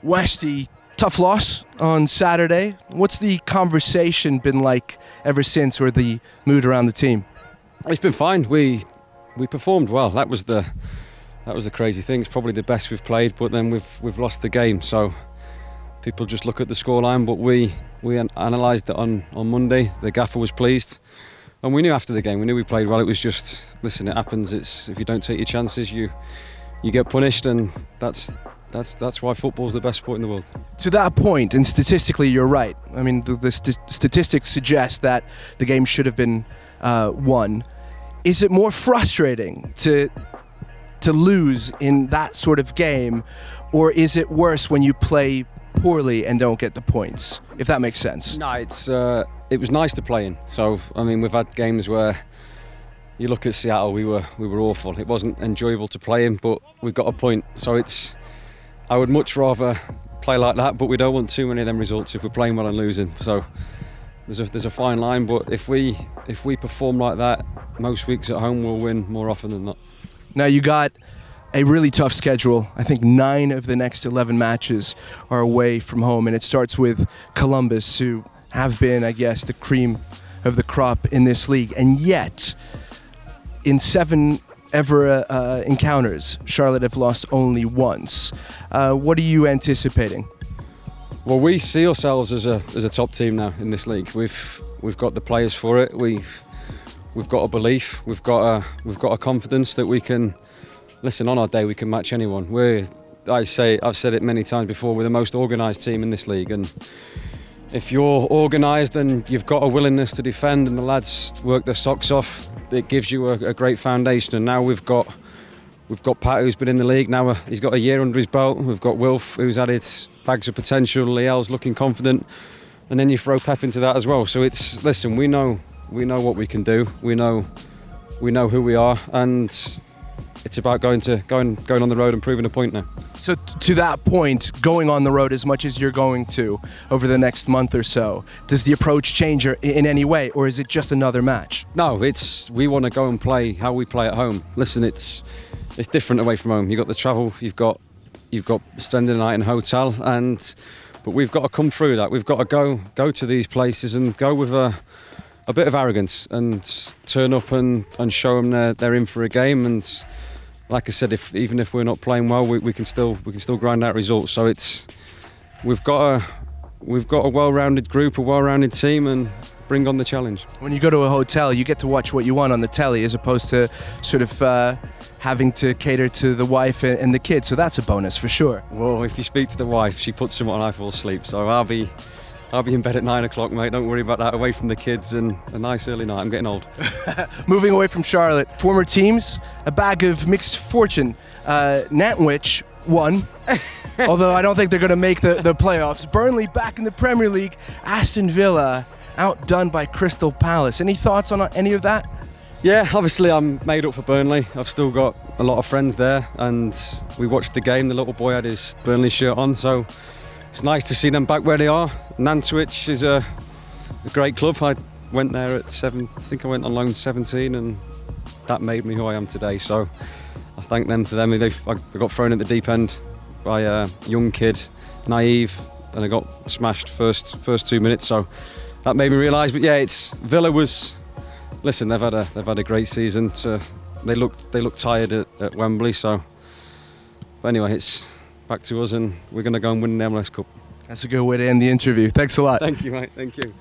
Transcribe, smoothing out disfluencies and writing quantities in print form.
Westy, tough loss on Saturday. What's the conversation been like ever since, or the mood around the team? It's been fine. We performed well. That was the crazy thing. It's probably the best we've played, but then we've lost the game. So people just look at the scoreline, but we analysed it on Monday. The gaffer was pleased, and we knew after the game. We knew we played well. It was just, listen, it happens. It's, if you don't take your chances, you get punished, and that's why football's the best sport in the world. To that point, and statistically you're right. I mean, the statistics suggest that the game should have been won. Is it more frustrating to lose in that sort of game, or is it worse when you play poorly and don't get the points, if that makes sense? No, it was nice to play in. So, I mean, we've had games where you look at Seattle, we were awful. It wasn't enjoyable to play in, but we got a point. So I would much rather play like that, but we don't want too many of them results if we're playing well and losing. So there's a fine line, but if we perform like that most weeks at home, we'll win more often than not. Now, you got a really tough schedule. I think 9 of the next 11 matches are away from home, and it starts with Columbus, who have been, I guess, the cream of the crop in this league. And yet, in 7 ever encounters, Charlotte have lost only once. What are you anticipating? Well, we see ourselves as a top team now in this league. We've got the players for it. We've got a belief. We've got a confidence that we can. Listen, on our day we can match anyone. I've said it many times before, we're the most organised team in this league, and if you're organised and you've got a willingness to defend and the lads work their socks off, it gives you a great foundation. And now we've got Pat, who's been in the league now. He's got a year under his belt. We've got Wilf, who's added bags of potential. Liel's looking confident, and then you throw Pep into that as well. So listen, we know what we can do. We know who we are, and it's about going on the road and proving a point now. So to that point, going on the road as much as you're going to over the next month or so, does the approach change in any way, or is it just another match? No, we want to go and play how we play at home. Listen, it's different away from home. You've got the travel, you've got spending the night in a hotel, but we've got to come through that. We've got to go to these places and go with a bit of arrogance and turn up and show them they're in for a game. And like I said, even if we're not playing well, we can still grind out results. So we've got a well-rounded group, a well-rounded team, and bring on the challenge. When you go to a hotel, you get to watch what you want on the telly, as opposed to sort of having to cater to the wife and the kids. So that's a bonus for sure. Well, if you speak to the wife, she puts them on, I fall asleep. So I'll be in bed at 9 o'clock, mate. Don't worry about that. Away from the kids and a nice early night. I'm getting old. Moving away from Charlotte, former teams, a bag of mixed fortune. Nantwich won, although I don't think they're going to make the playoffs. Burnley back in the Premier League. Aston Villa outdone by Crystal Palace. Any thoughts on any of that? Yeah, obviously I'm made up for Burnley. I've still got a lot of friends there, and we watched the game. The little boy had his Burnley shirt on, so it's nice to see them back where they are. Nantwich is a great club. I went there at 7. I think I went on loan 17, and that made me who I am today. So I thank them for them. I got thrown at the deep end by a young kid, naive, and I got smashed first 2 minutes. So that made me realise. But yeah, Villa was. Listen, they've had a great season. They look tired at Wembley. So, but anyway, it's back to us, and we're going to go and win the MLS Cup. That's a good way to end the interview. Thanks a lot. Thank you, mate. Thank you.